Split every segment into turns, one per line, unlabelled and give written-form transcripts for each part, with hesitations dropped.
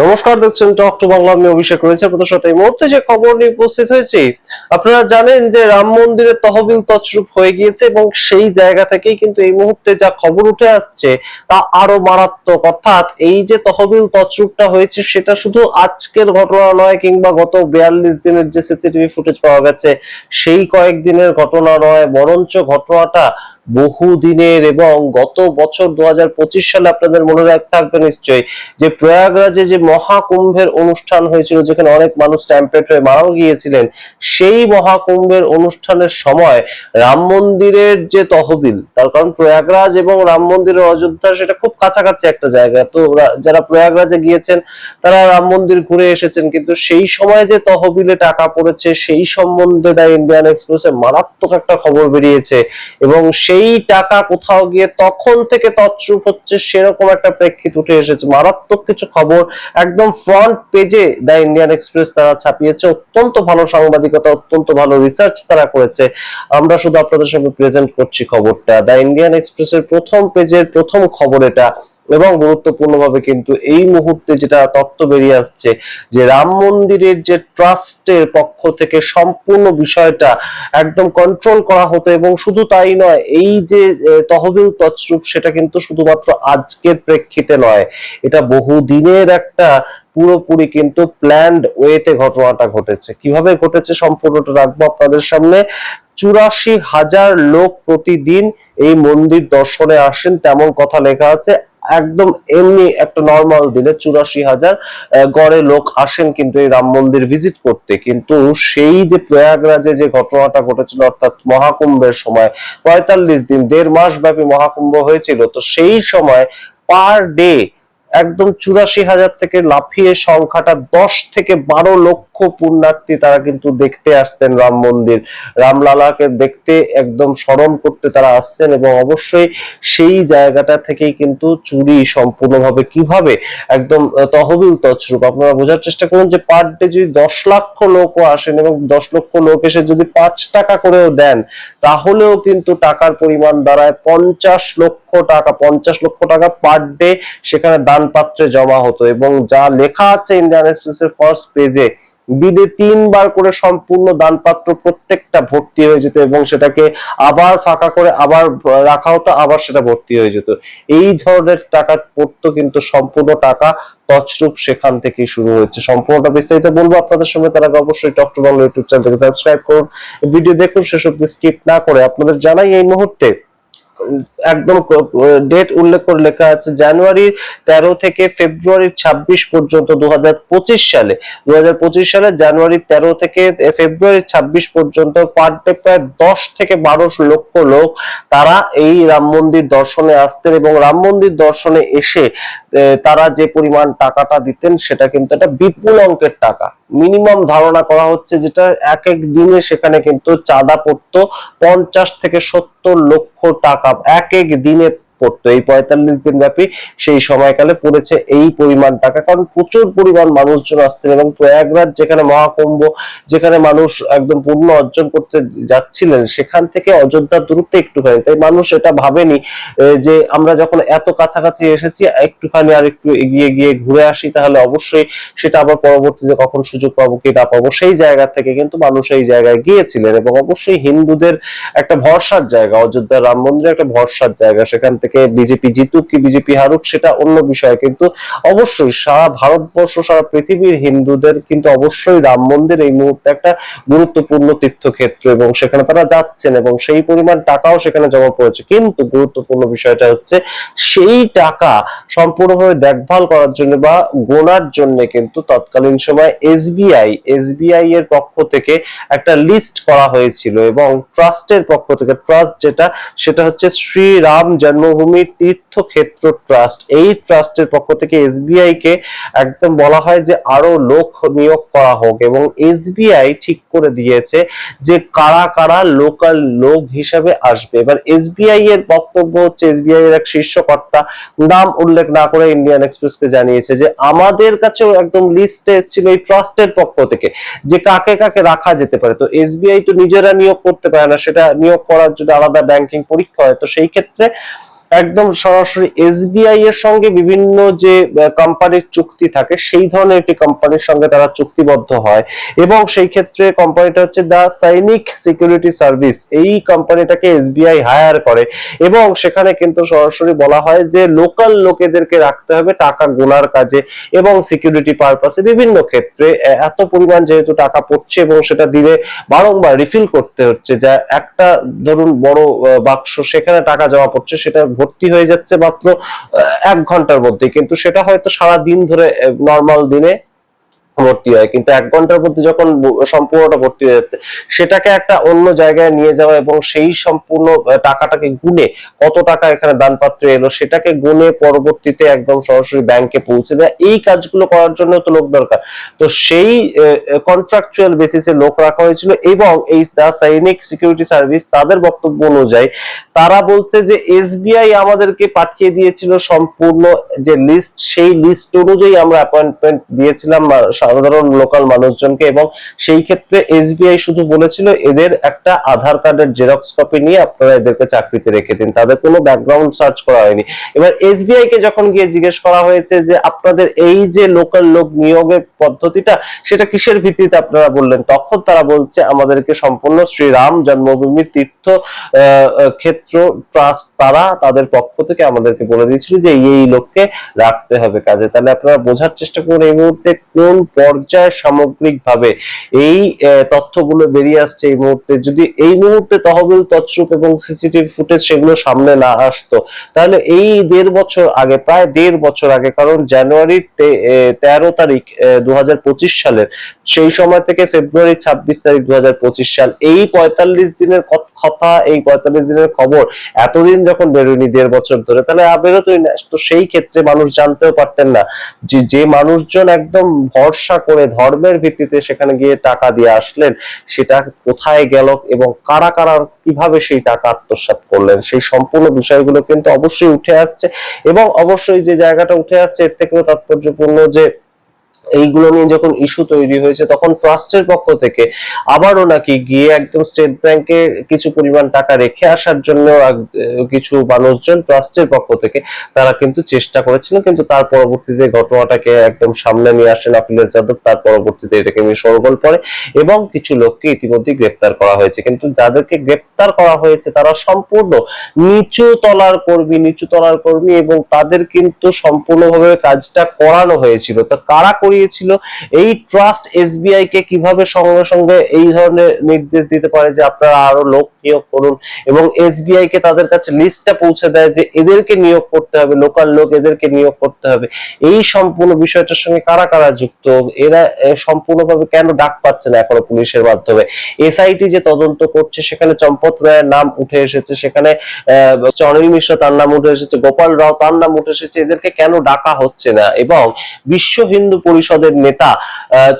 নমস্কার, দেখছেন talk to Bangla. আমি অভিষেক রয়েছে আপনাদের সাথে। এই মুহূর্তে যে খবর নিয়ে উপস্থিত হয়েছি, আপনারা জানেন যে রাম মন্দিরের তহবিল তছরূপ হয়ে গিয়েছে এবং সেই জায়গা থেকেই কিন্তু এই মুহূর্তে যা খবর উঠে আসছে তা আরো মারাত্মক। অর্থাৎ এই যে তহবিল তছরূপটা হয়েছে সেটা শুধু আজকের ঘটনা নয়, কিংবা গত 42 দিনের যে সিসিটিভি ফুটেজ পাওয়া গেছে সেই কয়েকদিনের ঘটনা নয়, বরঞ্চ ঘটনাটা বহুদিনের। এবং গত বছর 2025 সালে আপনাদের মনে রাখতে থাকবে নিশ্চয়ই যে প্রয়াগরাজে যে মহাকুম্ভের অনুষ্ঠান হয়েছিল, যেখানে অনেক মানুষ স্ট্যাম্পেড হয়ে মারাও গিয়েছিলেন, সেই মহাকুম্ভের অনুষ্ঠানের সময় রাম মন্দিরের যে তহবিল, তার কারণ প্রয়াগরাজ এবং রাম মন্দিরের অযোধ্যা সেটা খুব কাছাকাছি একটা জায়গা, তো যারা প্রয়াগরাজে গিয়েছেন তারা রাম মন্দির ঘুরে এসেছেন, কিন্তু সেই সময় যে তহবিলে টাকা পড়েছে সেই সম্বন্ধে দ্য ইন্ডিয়ান এক্সপ্রেসে মারাত্মক একটা খবর বেরিয়েছে। এবং সেই টাকা কোথাও গিয়ে তখন থেকে তছরূপ হচ্ছে সেরকম একটা প্রেক্ষিত উঠে এসেছে। মারাত্মক কিছু খবর একদম ফ্রন্ট পেজে দ্য ইন্ডিয়ান এক্সপ্রেস তারা ছাপিয়েছে। অত্যন্ত ভালো সাংবাদিকতা, অত্যন্ত ভালো রিসার্চ তারা করেছে। আমরা শুধু আপনাদের সামনে প্রেজেন্ট করছি খবরটা। দ্য ইন্ডিয়ান এক্সপ্রেসের প্রথম পেজের প্রথম খবর এটা। এবং গুরুত্বপূর্ণভাবে কিন্তু এই মুহূর্তে যেটা তথ্য বেরিয়ে আসছে যে রাম মন্দিরের যে ট্রাস্টের পক্ষ থেকে সম্পূর্ণ বিষয়টা একদম কন্ট্রোল করা হতো। এবং শুধু তাই নয়, এই যে তহবিল তছরূপ সেটা কিন্তু শুধুমাত্র আজকের প্রেক্ষিতে নয়, এটা বহুদিনের একটা পুরোপুরি কিন্তু প্ল্যান্ড ওয়েতে ঘটনাটা ঘটেছে। কিভাবে ঘটেছে সম্পূর্ণটা রাখবো আপনাদের সামনে। 84,000 লোক প্রতিদিন এই মন্দির দর্শনে আসেন, তেমন কথা লেখা আছে। একদম এমনি একটা নর্মাল দিনে 84,000 গড়ে লোক আসেন কিন্তু এই রাম মন্দির ভিজিট করতে। কিন্তু সেই যে প্রয়াগরাজে যে ঘটনাটা ঘটেছিল, অর্থাৎ মহাকুম্ভের সময় 45 দিন, 1.5 মাস ব্যাপী মহাকুম্ভ হয়েছিল, তো সেই সময় পার ডে একদম 84,000 থেকে লাফিয়ে সংখ্যাটা 10 থেকে 12 লক্ষ পুণ্যার্থী তারা কিন্তু দেখতে আসতেন রাম মন্দির। রামলালাকে দেখতে, একদম স্মরণ করতে তারা আসতেন। এবং অবশ্যই সেই জায়গাটা থেকেই কিন্তু চুরি সম্পূর্ণভাবে কিভাবে একদম তহবিল তছরূপ। আপনারা বোঝার চেষ্টা করুন যে পার ডে যদি 10 লক্ষ লোকও আসেন এবং 10 লক্ষ লোক এসে যদি 5 টাকা করেও দেন, তাহলেও কিন্তু টাকার পরিমাণ দাঁড়ায় 50 লক্ষ টাকা। 50 লক্ষ টাকা পার ডে সেখানে দান পাত্রে জমা হতো। এবং যা লেখা আছে ইন্ডিয়ান এক্সপ্রেসের ফার্স্ট পেজে, দিনে 3 বার করে সম্পূর্ণ দানপাত্র প্রত্যেকটা ভর্তি হয়ে যেত এবং সেটাকে আবার ফাঁকা করে আবার রাখা হতো, আবার সেটা ভর্তি হয়ে যেত। এই ধরনের টাকা পড়তো, কিন্তু সম্পূর্ণ টাকা তছরূপ সেখান থেকেই শুরু হয়েছে। সম্পূর্ণটা বিস্তারিত বলবো আপনাদের সঙ্গে, তার আগে অবশ্যই টক টু বাংলা ইউটিউব চ্যানেলকে সাবস্ক্রাইব করুন, ভিডিও দেখুন শেষ অব্দি স্কিপ না করে। আপনাদের জানাই এই মুহূর্তে একদম ডেট উল্লেখ করে লেখা আছে জানুয়ারি 13 থেকে ফেব্রুয়ারি 26 পর্যন্ত 2025 সালে। 2025 সালে জানুয়ারি 13 থেকে ফেব্রুয়ারি 26 পর্যন্ত পার ডে প্রায় 10 থেকে 12 লক্ষ লোক তারা এই রাম মন্দির দর্শনে আসতেন। এবং রাম মন্দির দর্শনে এসে তারা যে পরিমাণ টাকাটা দিতেন সেটা কিন্তু একটা বিপুল অঙ্কের টাকা। মিনিমাম ধারণা করা হচ্ছে যেটা এক এক দিনে সেখানে কিন্তু চাঁদা পড়তো 50 থেকে 70 লক্ষ টাকা এক এক দিনে পড়তো। এই 45 দিন ব্যাপী সেই সময়কালে পড়েছে এই পরিমাণ টাকা, কারণ প্রচুর পরিমাণ মানুষজন আসতেন। এবং প্রয়াগরাজ যেখানে মহাকুম্ভ, যেখানে মানুষ একদম পুণ্য অর্জন করতে যাচ্ছিলেন, সেখান থেকে অযোধ্যার দূরত্ব একটুখানি, তাই মানুষ এটা ভাবেনি যে আমরা যখন এত কাছাকাছি এসেছি একটুখানি আর একটু এগিয়ে গিয়ে ঘুরে আসি, তাহলে অবশ্যই সেটা আবার পরবর্তীতে কখন সুযোগ পাবো কি না পাবো, সেই জায়গা থেকে কিন্তু মানুষ এই জায়গায় গিয়েছিলেন। এবং অবশ্যই হিন্দুদের একটা ভরসার জায়গা, অযোধ্যা রাম মন্দির একটা ভরসার জায়গা। সেখান থেকে বিজেপি জিতুক কি বিজেপি হারুক সেটা অন্য বিষয়, কিন্তু অবশ্যই সারা ভারতবর্ষ, সারা পৃথিবীর হিন্দুদের কিন্তু অবশ্যই রাম মন্দির এই মুহূর্তে একটা গুরুত্বপূর্ণ তীর্থক্ষেত্র এবং সেখানে তারা যাচ্ছেন এবং সেই পরিমাণ টাকাও সেখানে জমা পড়েছে। কিন্তু গুরুত্বপূর্ণ বিষয়টা হচ্ছে সেই টাকা সম্পূর্ণভাবে দেখভাল করার জন্য বা গোনার জন্য কিন্তু তৎকালীন সময় এসবিআই এর পক্ষ থেকে একটা লিস্ট করা হয়েছিল। এবং ট্রাস্টের পক্ষ থেকে, ট্রাস্ট যেটা সেটা হচ্ছে শ্রী রাম জন্মভূমি তীর্থক্ষেত্র ট্রাস্ট, এই ট্রাস্টের পক্ষ থেকে এসবিআই কে একদম বলা হয় যে আরো লোক নিয়োগ করা হোক। এবং এসবিআই ঠিক করে দিয়েছে যে কারা কারা লোকাল লোক হিসাবে আসবে। এবার এসবিআই এর বক্তব্য হচ্ছে, এসবিআই এর এক শীর্ষ কর্তা নাম উল্লেখ না করে ইন্ডিয়ান এক্সপ্রেসকে জানিয়েছে যে আমাদের কাছেও একদম লিস্টে এসেছিল এই ট্রাস্টের পক্ষ থেকে যে কাকে কাকে রাখা যেতে পারে। তো এসবিআই তো নিজেরা নিয়োগ করতে পারে না, সেটা নিয়োগ করার জন্য আলাদা ব্যাংকিং পরীক্ষা হয়। তো সেই ক্ষেত্রে একদম সরাসরি এসবিআই এর সঙ্গে বিভিন্ন যে কোম্পানির চুক্তি থাকে সেই ধরনের একটি কোম্পানির সঙ্গে তারা চুক্তিবদ্ধ হয়, এবং সেই ক্ষেত্রে কোম্পানিটা হচ্ছে দা সৈনিক সিকিউরিটি সার্ভিস। এই কোম্পানিটাকে এসবিআই হায়ার করে এবং সেখানে কিন্তু সরাসরি বলা হয় যে লোকাল লোকেদেরকে রাখতে হবে টাকা গোনার কাজে এবং সিকিউরিটি পারপাসে বিভিন্ন ক্ষেত্রে। এত পরিমাণ যেহেতু টাকা পড়ছে এবং সেটা দিলে বারংবার রিফিল করতে হচ্ছে, যা একটা ধরুন বড় বাক্স সেখানে টাকা জমা পড়ছে, সেটা ভর্তি হয়ে যাচ্ছে মাত্র 1 ঘন্টার মধ্যে, কিন্তু সেটা হয়তো সারা দিন ধরে নর্মাল দিনে ভর্তি হয়, কিন্তু 1 ঘন্টার মধ্যে যখন সম্পূর্ণটা ভর্তি হয়ে যাচ্ছে, সেটাকে একটা অন্য জায়গায় নিয়ে যাওয়া এবং সেই সম্পূর্ণ টাকাটাকে গুনে কত টাকা এখানে দানপাত্রে এলো সেটাকে গুনে পরবর্তীতে একদম সরাসরি ব্যাংকে পৌঁছে দেয়, এই কাজগুলো করার জন্য তো লোক দরকার। তো সেই কন্ট্রাকচুয়াল বেসিসে লোক রাখা হয়েছিল, এবং এই দা সৈনিক সিকিউরিটি সার্ভিস তাদের বক্তব্য অনুযায়ী তারা বলতে যে এসবিআই আমাদেরকে পাঠিয়ে দিয়েছিল সম্পূর্ণ যে লিস্ট, সেই লিস্ট অনুযায়ী আমরা অ্যাপয়েন্টমেন্ট দিয়েছিলাম সাধারণ লোকাল মানুষজনকে, এবং সেই ক্ষেত্রে এসবিআই শুধু বলেছিল এদের একটা আধার কার্ডের জেরক্স কপি নিয়ে আপনারা এদেরকে চাকরিতে রেখে দিন, তাদের কোনো ব্যাকগ্রাউন্ড সার্চ করা হয়নি। এবার এসবিআই কে যখন গিয়ে জিজ্ঞেস করা হয়েছে যে আপনাদের এই যে লোকাল লোক নিয়োগের পদ্ধতিটা সেটা কিসের ভিত্তিতে আপনারা বললেন, তখন তারা বলছে আমাদেরকে সম্পূর্ণ শ্রীরাম জন্মভূমি তীর্থ ক্ষেত্র ট্রাস্ট তারা তাদের পক্ষ থেকে আমাদেরকে বলে দিয়েছিল যে এই লোককে রাখতে হবে কাজে। তাহলে আপনারা বোঝার চেষ্টা করুন এই মুহূর্তে কোন পর্যায়ে সামগ্রিকভাবে এই তথ্যগুলো বেরিয়ে আসছে এই মুহূর্তে। যদি এই মুহূর্তে তহবিল তছরূপ এবং সিসিটিভি ফুটেজ সেগুলো সামনে না আসতো, তাহলে এই 1.5 বছর আগে, প্রায় 1.5 বছর আগে, কারণ জানুয়ারির 13 তারিখ 2025 সালের, সেই সময় থেকে ফেব্রুয়ারি 26 তারিখ 2025 সাল, এই 45 দিনের কথা, এই 45 দিনের খবর এতদিন যখন বেরোয়নি 1.5 বছর ধরে, তাহলে বেরোতোই না। তো সেই ক্ষেত্রে মানুষ জানতেও পারতেন না যে মানুষজন একদম ভরসা করে ধর্মের ভিত্তিতে সেখানে গিয়ে টাকা দিয়ে আসলেন, সেটা কোথায় গেল এবং কারা কারা কিভাবে সেই টাকা আত্মসাৎ করলেন, সেই সম্পূর্ণ বিষয়গুলো কিন্তু অবশ্যই উঠে আসছে। এবং অবশ্যই যে জায়গাটা উঠে আসছে এর থেকেও তাৎপর্যপূর্ণ যে এইগুলো নিয়ে যখন ইস্যু তৈরি হয়েছে তখন ট্রাস্টের পক্ষ থেকে আবারও নাকি গিয়ে একদম স্টেট ব্যাংকে কিছু পরিমাণ টাকা রেখে আসার জন্য কিছু মানুষজন ট্রাস্টের পক্ষ থেকে তারা কিন্তু চেষ্টা করেছিলেন, কিন্তু তার পরবর্তীতে ঘটনাটাকে একদম সামনে নিয়ে আসেন অখিলেশ যাদব, তার পরবর্তীতে এটাকে নিয়ে শোরগোল পড়ে এবং কিছু লোককে ইতিমধ্যে গ্রেপ্তার করা হয়েছে। কিন্তু যাদেরকে গ্রেপ্তার করা হয়েছে তারা সম্পূর্ণ নিচু তলার কর্মী এবং তাদের কিন্তু সম্পূর্ণভাবে কাজটা করানো হয়েছিল। তো কারা করিয়েছিল? এই ট্রাস্ট এসবিআই কে কিভাবে সঙ্গে সঙ্গে এই ধরনের নির্দেশ দিতে পারে যে আপনারা আরো লোক নিয়োগ করুন, এবং এসবিআই কে তাদের কাছে লিস্টটা পৌঁছে দেয় যে এদেরকে নিয়োগ করতে হবে, লোকাল লোক এদেরকে নিয়োগ করতে হবে। এই সম্পূর্ণ বিষয়টার সঙ্গে কারা কারা যুক্ত, এরা সম্পূর্ণভাবে কেন ডাক পাচ্ছে না এখনো পুলিশের মাধ্যমে? এসআইটি যে তদন্ত করছে সেখানে চম্পত রায়ের নাম উঠে এসেছে, সেখানে অনিল মিশ্র তার নাম উঠে এসেছে, গোপাল রাও তার নাম উঠে এসেছে, এদেরকে কেন ডাকা হচ্ছে না? এবং বিশ্ব হিন্দু পরিষদের নেতা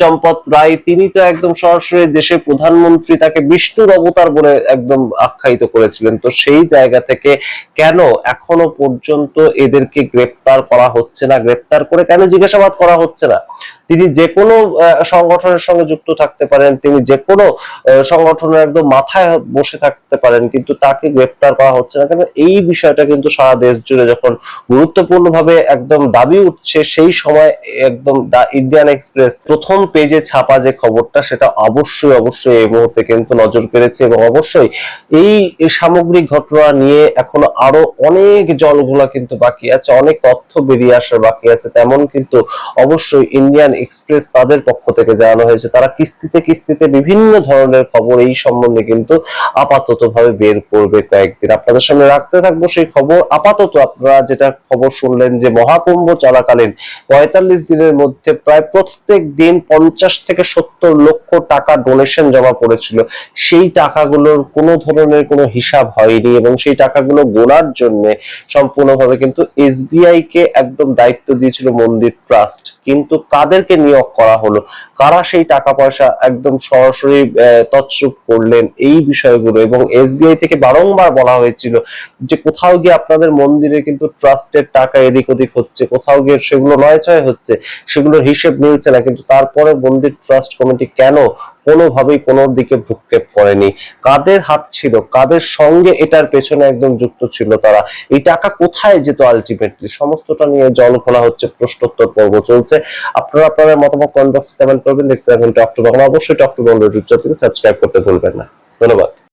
চম্পত রায়, তিনি তো একদম সরাসরি দেশের প্রধানমন্ত্রী, তাকে বিষ্ণুর অবতার বলে একদম আখ্যায়িত করেছিলেন। তো সেই জায়গা থেকে কেন এখনো পর্যন্ত এদেরকে গ্রেপ্তার করা হচ্ছে না? গ্রেপ্তার করে কেন জিজ্ঞাসাবাদ করা হচ্ছে না? তিনি যে কোনো সংগঠনের সঙ্গে যুক্ত থাকতে পারেন, তিনি যে কোনো সংগঠনের একদম মাথায় বসে থাকতে পারেন, কিন্তু তাকে গ্রেপ্তার করা হচ্ছে না কেন? এই বিষয়টা কিন্তু সারা দেশ জুড়ে যখন গুরুত্বপূর্ণভাবে একদম দাবি উঠছে, সেই সময় একদম দা ইন্ডিয়ান এক্সপ্রেস প্রথম পেজে ছাপা যে খবরটা, সেটা অবশ্যই এই মুহূর্তে কিন্তু নজর কেড়েছে, এবং অবশ্যই এই সামগ্রিক ঘটনা নিয়ে এখনো আরো অনেক জলঘোলা কিন্তু বাকি আছে, অনেক তথ্য বেরিয়ে আসার বাকি আছে। তেমন কিন্তু অবশ্যই ইন্ডিয়ান এক্সপ্রেস তাদের পক্ষ থেকে জানানো হয়েছে তারা কিস্তিতে বিভিন্ন ধরনের খবর এই সম্বন্ধে কিন্তু আপাতত ভাবে বের করবে কয়েকদিন। আপনাদের সামনে রাখতে থাকবো সেই খবর। আপাতত আপনারা যেটা খবর শুনলেন যে মহাকুম্ভ চলাকালীন 45 দিনের মধ্যে প্রায় প্রত্যেক দিন 50 থেকে 70 লক্ষ টাকা ডোনেশন জমা পড়েছিল, সেই টাকাগুলোর কোনো ধরনের কোনো হিসাব হয়নি, এবং সেই টাকাগুলো গোনার জন্য সম্পূর্ণভাবে কিন্তু এসবিআই কে একদম দায়িত্ব দিয়েছিল মন্দির ট্রাস্ট। কিন্তু কাদেরকে নিয়োগ করা হলো, কারা সেই টাকা পয়সা একদম সরাসরি তছরূপ করলেন, এই বিষয়গুলো। এবং এসবিআই থেকে বারংবার বলা হয়েছিল যে কোথাও গিয়ে আপনাদের মন্দিরে কিন্তু ট্রাস্টের টাকা এদিক ওদিক হচ্ছে, কোথাও গিয়ে সেগুলো নয়ছয় হচ্ছে, সেগুলোর হিসেব মিলছে না, কিন্তু তারপরে মন্দির ট্রাস্ট কমিটি কেন কোনোভাবেই কোনোর দিকে ভ্রুক্ষেপ করেনি। কাদের হাত ছিল, কাদের সঙ্গে এটার পেছনে একদম যুক্ত ছিল তারা, এই টাকা কোথায় যেত আলটিমেটলি, সমস্তটা নিয়ে জল খোলা হচ্ছে, প্রশ্নোত্তর পর্ব চলছে। আপনারা আপনাদের মতামত কমেন্ট বক্সে কমেন্ট করবেন। দেখতে থাকুন টক টু বাংলা। অবশ্যই টক টু বাংলা ইউটিউব চ্যানেলকে সাবস্ক্রাইব করতে ভুলবেন না। ধন্যবাদ।